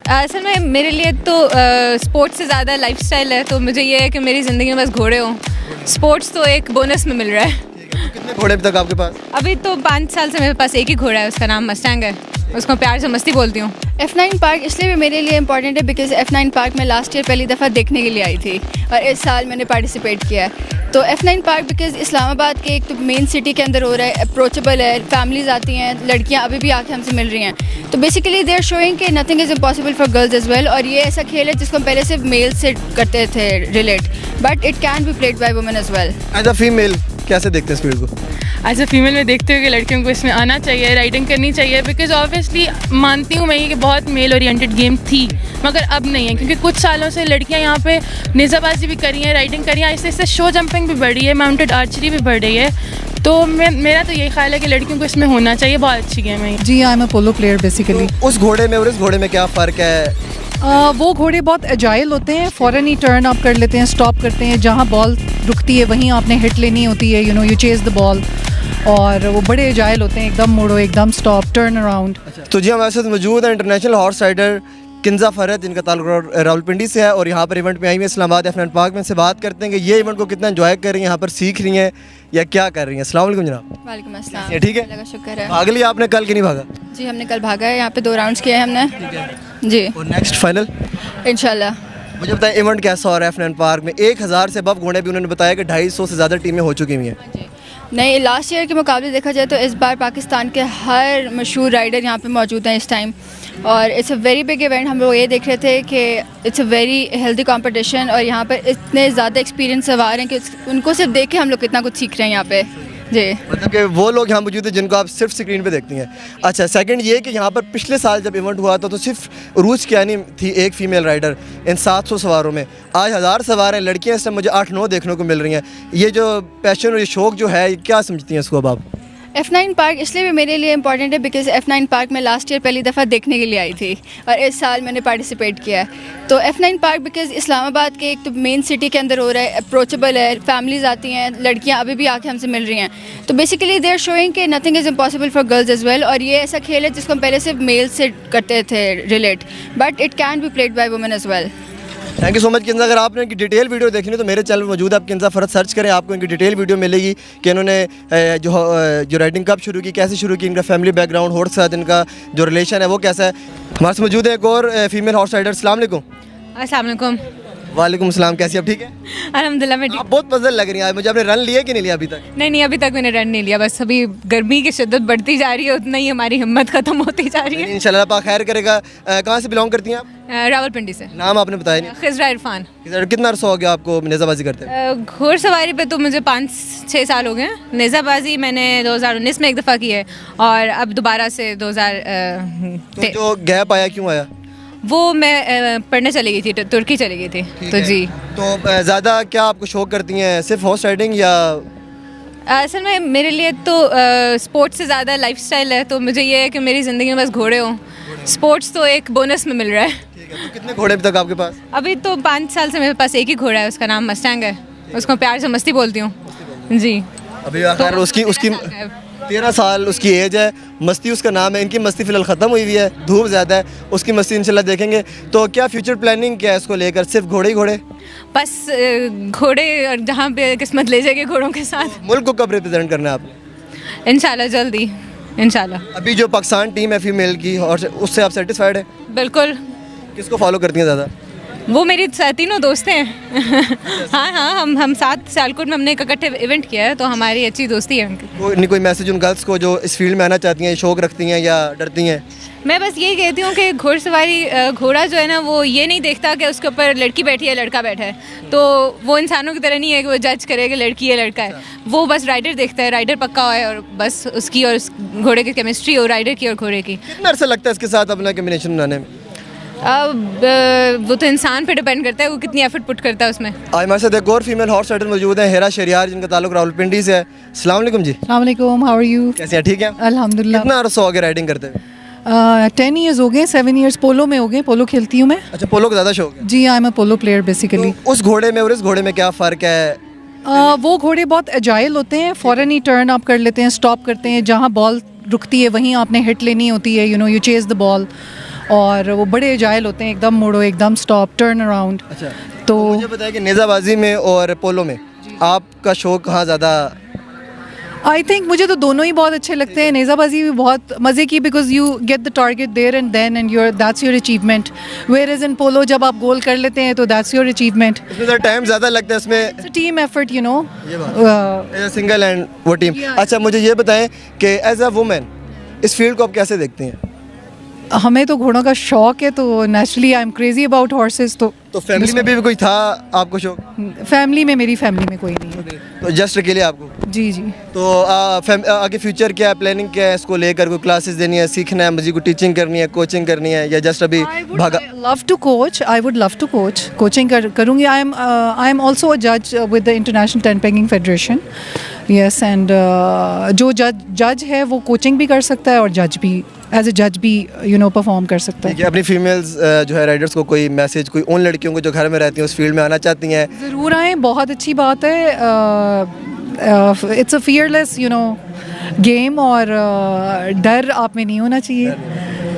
असल में मेरे लिए तो स्पोर्ट्स से ज़्यादा लाइफस्टाइल है, तो मुझे ये है कि मेरी ज़िंदगी में बस घोड़े हों। स्पोर्ट्स तो एक बोनस में मिल रहा है। तो कितने घोड़े अभी तक आपके पास? अभी तो 5 साल से मेरे पास एक ही घोड़ा है, उसका नाम मस्टैंग है। उसको प्यार से मस्ती बोलती हूँ। F9 पार्क इसलिए भी मेरे लिए इम्पॉर्टेंट है बिकॉज F9 पार्क में लास्ट ईयर पहली दफ़ा देखने के लिए आई थी और इस साल मैंने पार्टिसिपेट किया है। तो F9 पार्क बिकॉज इस्लामाबाद के एक तो मेन सिटी के अंदर हो रहा है, अप्रोचेबल है, फैमिलीज आती हैं, लड़कियां अभी भी आके हमसे मिल रही हैं। तो बेसिकली दे आर शोइंग कि nothing is impossible for girls as well. और ये ऐसा खेल है जिसको हम पहले सिर्फ मेल से करते थे relate, but it can be played by women as well. As a female कैसे देखते हैं इस फील्ड को? एज अ फीमेल में देखते हुए कि लड़कियों को इसमें आना चाहिए, राइडिंग करनी चाहिए, बिकॉज ऑब्वियसली मानती हूँ मैं ये कि बहुत मेल ओरिएंटेड गेम थी, मगर अब नहीं है, क्योंकि कुछ सालों से लड़कियाँ यहाँ पे नेज़ाबाजी भी करी हैं, राइडिंग करी हैं, आहिस्ते आहिस्ते शो जंपिंग भी बढ़ रही है, माउंटेड आर्चरी भी बढ़ रही है। तो मेरा तो यही ख्याल है कि लड़कियों को इसमें होना चाहिए, बहुत अच्छी गेम है। जी, I am a polo player basically. उस घोड़े में और इस घोड़े में क्या फ़र्क है? वो घोड़े बहुत एजाइल होते हैं, फ़ौरन ही टर्न अप कर लेते हैं, स्टॉप करते हैं, जहाँ बॉल रुकती है वहीं आपने हिट लेनी होती है, यू चेज़ द बॉल। और वो बड़े एजाइल होते हैं, एकदम मुड़ो, एकदम स्टॉप, टर्न अराउंड। तो जी हमारे साथ मौजूद है international horse rider Kinza Farhat, इनका ताल्लुक रावलपिंडी से है और यहाँ पर इवेंट में आई हुई है इस्लामाबाद F9 पार्क में। से बात करते हैं कि ये इवेंट को कितना एंजॉय कर रही हैं, यहाँ पर सीख रही हैं या क्या कर रही हैं। अस्सलाम वालेकुम जनाब। वालेकुम अस्सलाम। ये ठीक है? अल्लाह का शुक्र है। भाग लिया आपने कल कि नहीं भागा? जी हमने कल भागा है, यहाँ पे 2 राउंड्स किए हैं हमने। जी और नेक्स्ट फाइनल इंशाल्लाह। मुझे बताएं इवेंट कैसा हो रहा है F9 पार्क में? 1000 से अब घोड़े भी उन्होंने बताया कि 250 से ज़्यादा टीमें हो चुकी हुई हैं। नहीं, लास्ट ईयर के मुकाबले देखा जाए तो इस बार पाकिस्तान के हर मशहूर राइडर यहाँ पे मौजूद हैं इस टाइम, और it's a very big event. हम लोग ये देख रहे थे कि it's a very healthy competition और यहाँ पर इतने ज़्यादा एक्सपीरियंस सवार हैं कि उनको सिर्फ देख के हम लोग कितना कुछ सीख रहे हैं यहाँ पे। जी, मतलब कि वो लोग यहाँ मौजूद हैं जिनको आप सिर्फ स्क्रीन पे देखती हैं। अच्छा, सेकंड ये कि यहाँ पर पिछले साल जब इवेंट हुआ था तो सिर्फ उरूज की आनी थी एक फ़ीमेल राइडर इन 700 सवारों में। आज 1000 सवार हैं लड़कियाँ, इस टाइम मुझे 8-9 देखने को मिल रही हैं। ये जो पैशन और ये शौक़ जो है, क्या समझती हैं इसको अब आप? F9 पार्क इसलिए भी मेरे लिए इम्पॉर्टेंट है बिकॉज F9 पार्क में लास्ट ईयर पहली दफ़ा देखने के लिए आई थी और इस साल मैंने पार्टिसिपेट किया है। तो F9 पार्क बिकॉज इस्लामाबाद के एक तो मेन सिटी के अंदर हो रहा है, अप्रोचेबल है, फैमिलीज आती हैं, लड़कियां अभी भी आके हमसे मिल रही हैं। तो बेसिकली दे आर शोइंग कि nothing is impossible for girls as well. और ये ऐसा खेल है जिसको हम पहले सिर्फ मेल से करते थे relate, but it can be played by women as well. Thank you so much Kinza. अगर आपने इनकी डिटेल वीडियो देखनी है तो मेरे चैनल पर मौजूद है, आप किंजा फरहत सर्च करें, आपको इनकी डिटेल वीडियो मिलेगी कि इन्होंने जो राइडिंग कब शुरू की, कैसे शुरू की, इनका फैमिली बैकग्राउंड, हॉर्स के साथ इनका जो रिलेशन है वो कैसा है। हमारे साथ मौजूद है एक और फीमेल हॉर्स राइडर। अस्सलाम वालेकुम। अस्सलाम वालेकुम। वालेकुम अस्सलाम। कैसी आप ठीक है? अल्हम्दुलिल्लाह मैं ठीक। आप बहुत पजल लग रही हैं। मुझे आपने रन लिया कि नहीं लिया अभी तक? नहीं, अभी तक मैंने रन नहीं लिया, बस अभी गर्मी की शिद्दत बढ़ती जा रही है, उतना ही हमारी हिम्मत ख़त्म होती जा रही है। इंशाल्लाह पाक खैर करेगा। कहाँ से बिलोंग करती हैं आप? रावलपिंडी से। नाम आपने बताया नहीं। खिज़रा इरफान। कितना अर्सा हो गया आपको नेज़ाबाजी करते हैं? घोड़सवारी पे तो मुझे 5-6 साल हो गए हैं। नेज़ाबाजी मैंने 2019 में एक दफ़ा की है और अब दोबारा से 2000 तो जो गैप आया क्यों आया? वो मैं पढ़ने चली गई थी, तुर्की चली गई थी। तो जी, तो ज़्यादा क्या आपको शौक करती हैं, सिर्फ हॉर्स राइडिंग या? असल में मेरे लिए तो स्पोर्ट्स से ज़्यादा लाइफस्टाइल है, तो मुझे ये है कि मेरी ज़िंदगी में बस घोड़े हों। स्पोर्ट्स तो एक बोनस में मिल रहा है। ठीक है, तो कितने घोड़े अभी तक आपके पास? अभी तो 5 साल से मेरे पास एक ही घोड़ा है, उसका नाम मस्टैंग है। उसको प्यार से मस्ती बोलती हूँ। जी, अभी आखिर उसकी 13 साल उसकी एज है, मस्ती उसका नाम है। इनकी मस्ती फ़िलहाल ख़त्म हुई हुई है, धूप ज़्यादा है, उसकी मस्ती इंशाल्लाह देखेंगे। तो क्या फ्यूचर प्लानिंग क्या है इसको लेकर? सिर्फ घोड़े ही घोड़े? बस घोड़े, और जहाँ पे किस्मत ले जाएगी घोड़ों के साथ। मुल्क को कब रिप्रेजेंट करना है आपने? इंशाल्लाह जल्दी, इंशाल्लाह। अभी जो पाकिस्तान टीम है फीमेल की, और उससे आप सेटिस्फाइड है? बिल्कुल। किसको फॉलो करती हैं ज़्यादा? वो मेरी तीनों दोस्त हैं। हाँ, हम 7 सियालकोट में हमने एक इकट्ठे इवेंट किया है, तो हमारी अच्छी दोस्ती है उनकी। कोई मैसेज उन गर्ल्स को जो इस फील्ड में आना चाहती हैं, शौक रखती हैं या डरती हैं? मैं बस यही कहती हूँ कि घोड़सवारी, घोड़ा जो है ना, वो ये नहीं देखता कि उसके ऊपर लड़की बैठी है लड़का बैठा है, तो वो इंसानों की तरह नहीं है कि वो जज करे कि लड़की है लड़का है। वो बस राइडर देखता है, राइडर पक्का हो और बस उसकी और उस घोड़े की केमिस्ट्री हो, राइडर की और घोड़े की। कितना अर्सा लगता है इसके साथ अपना कम्बिनेशन बनाने में? अब वो तो इंसान पे डिपेंड करता है, वो कितनी एफर्ट पुट करता है उसमें। आज हमारे साथ एक और फीमेल हॉर्स राइडर मौजूद है, हेरा शरियार, जिनका ताल्लुक रावलपिंडी से है। अस्सलाम वालेकुम जी। अस्सलाम वालेकुम, हाउ आर यू? कैसे हैं, ठीक है? अल्हम्दुलिल्लाह। कितना अर्सा हो गया राइडिंग करते हुए? 10 ईयर्स हो गए, 7 ईयर्स पोलो में हो गए, पोलो खेलती हूँ मैं। अच्छा, पोलो का ज़्यादा शौक है? जी, I am a polo player basically. तो उस घोड़े में और इस घोड़े में क्या फ़र्क है? वो घोड़े बहुत एजाइल होते हैं, फ़ौरन ही टर्न अप कर लेते हैं, स्टॉप करते हैं, जहाँ बॉल रुकती है वहीं आपने हिट लेनी होती है, यू चेज़ द बॉल। और वो बड़े एजाइल होते हैं, एकदम मुड़ो, एकदम स्टॉप, टर्न अराउंड। अच्छा, तो मुझे बताया कि नेज़ाबाजी में और पोलो में आपका शौक कहाँ ज़्यादा? आई थिंक मुझे तो दोनों ही बहुत अच्छे लगते हैं। नेज़ाबाजी भी बहुत मज़े की, because you get the target there and then and your that's your achievement. Where is in polo जब आप गोल कर लेते हैं तो दैट्स योर अचीवमेंट। इसमें टाइम ज़्यादा लगता है, इसमें team effort, you know. As single and वो टीम। अच्छा, मुझे ये बताएं कि एज अ वुमेन इस फील्ड को आप कैसे देखती हैं? हमें तो घोड़ों का शौक है, तो naturally I am crazy about horses. तो फैमिली में भी कोई था आपको शौक? फैमिली में, मेरी फैमिली में कोई नहीं है। तो जस्ट अकेले आपको? जी जी। तो आगे फ्यूचर क्या है, प्लानिंग क्या है इसको लेकर? कोई क्लासेस देनी है, सीखना है, मुझे कोई टीचिंग करनी है, कोचिंग करनी है, या जस्ट अभी भागा? Love to coach, I would love to coach, coaching करूँगी। आई एम ऑल्सो अ जज with the international tent pegging federation. Yes, and जो जज है वो कोचिंग भी कर सकता है और जज भी, एज ए जज भी यू नो परफॉर्म कर सकता है। अपनी फीमेल्स जो है राइडर्स को कोई मैसेज, कोई उन लड़कियों को जो घर में रहती हैं उस फील्ड में आना चाहती हैं? ज़रूर आएँ, बहुत अच्छी बात है। It's a fearless you know game, और डर आप में नहीं होना चाहिए।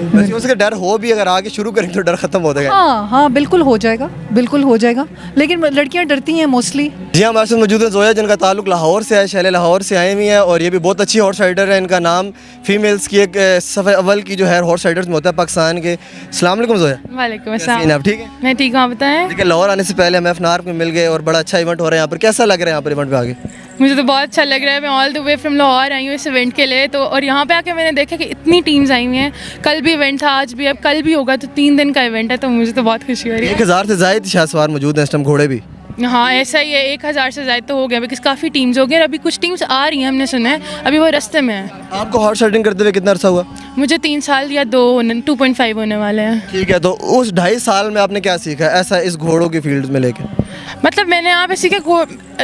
वैसे हो सके डर हो भी, अगर आगे शुरू करें तो डर खत्म हो जाएगा। हाँ हाँ, बिल्कुल हो जाएगा, बिल्कुल हो जाएगा, लेकिन लड़कियां डरती हैं मोस्टली। जी, हमारे साथ मौजूद है जोया, जिनका ताल्लुक लाहौर से है, शहर लाहौर से आई हुई है, और ये भी बहुत अच्छी हॉर्स राइडर है। इनका नाम फीमेल्स की एक सफ़े अव्वल की जो है हॉर्स राइडर्स में होता है पाकिस्तान के। अस्सलाम वालेकुम जोया। वालेकुम कैसी हैं अस्सलाम। आप? ठीक है, मैं ठीक हूँ, आप बताएं। देखिए लाहौर आने से पहले हम FNARC में मिल गए और बड़ा अच्छा इवेंट हो रहा है यहाँ पर। कैसा लग रहा है यहाँ पर इवेंट पे आगे? मुझे तो बहुत अच्छा लग रहा है। मैं all the way from Lahore आई हूँ इस इवेंट के लिए, तो और यहाँ पे आके मैंने देखा कि इतनी टीम्स आई हुई हैं। कल भी इवेंट था, आज भी, अब कल भी होगा, तो 3 दिन का इवेंट है, तो मुझे तो बहुत खुशी हो रही है। 1000 से ज़ायद शाहसवार मौजूद हैं इस टाइम, घोड़े भी। हाँ ऐसा ही है, 1000 से ज़्यादा तो हो गया, बिकॉज काफ़ी टीम्स हो गए। अभी कुछ टीम्स आ रही हैं, हमने सुना है, अभी वो रास्ते में है। आपको हॉर्स राइडिंग करते हुए कितना अर्सा हुआ? मुझे 3 साल या 2.5 होने वाले हैं। ठीक है, तो उस 2.5 साल में आपने क्या सीखा ऐसा इस घोड़ों की फील्ड में लेके? मतलब मैंने यहाँ पे सीखा,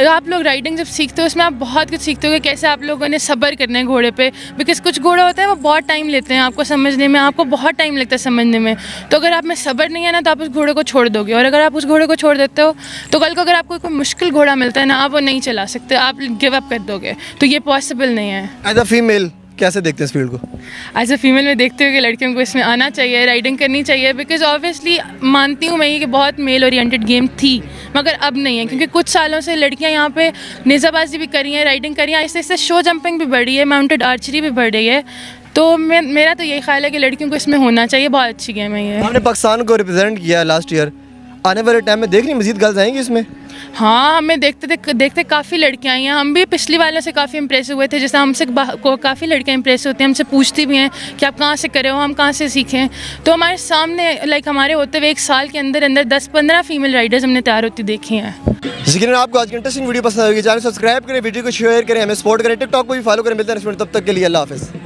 आप लोग राइडिंग जब सीखते हो उसमें आप बहुत कुछ सीखते हो कि कैसे आप लोगों ने सब्र करना है घोड़े पे, बिकॉज कुछ घोड़े होते हैं वो बहुत टाइम लेते हैं आपको समझने में, आपको बहुत टाइम लगता है समझने में। तो अगर आप में सब्र नहीं है ना, तो आप उस घोड़े को छोड़ दोगे, और अगर आप उस घोड़े को छोड़ देते हो तो कल को अगर आपको कोई मुश्किल घोड़ा मिलता है ना, आप वो नहीं चला सकते, आप गिव अप कर दोगे, तो ये पॉसिबल नहीं है। एज अ फीमेल कैसे देखते हैं इस फील्ड को? एज अ फीमेल में देखते हुए कि लड़कियों को इसमें आना चाहिए, राइडिंग करनी चाहिए, बिकॉज ऑब्वियसली मानती हूँ मैं ये कि बहुत मेल ओरिएंटेड गेम थी, मगर अब नहीं है, क्योंकि कुछ सालों से लड़कियाँ यहाँ पे नेज़ाबाजी भी करी हैं, राइडिंग करी हैं, आहिस्ते आहिस्ते शो जंपिंग भी बढ़ी है, माउंटेड आर्चरी भी बढ़ रही है। तो मेरा तो यही ख्याल है कि लड़कियों को इसमें होना चाहिए, बहुत अच्छी गेम है ये। आपने पाकिस्तान को रिप्रेजेंट किया लास्ट ईयर, आने वाले टाइम में देख रही मजीद गर्ल्स आएंगी इसमें? हाँ, हमें देखते काफ़ी लड़कियाँ आई हैं, हम भी पिछली वालों से काफ़ी इंप्रेस हुए थे, जैसे हमसे काफ़ी लड़कियाँ इंप्रेस होती हैं, हमसे पूछती भी हैं कि आप कहाँ से करे हो, हम कहाँ से सीखें। तो हमारे सामने लाइक हमारे होते हुए 1 साल के अंदर अंदर 10-15 फीमेल राइडर्स हमने तैयार होती देखी हैं। यकीनन आपको आज की इंटरेस्टिंग वीडियो पसंद आएगी, चैनल सब्सक्राइब करें, वीडियो को शेयर करें, हमें सपोर्ट करें, टिकटॉक को भी फॉलो करें। मिलते हैं नेक्स्ट वीडियो, तब तक के लिए अल्लाह हाफिज़।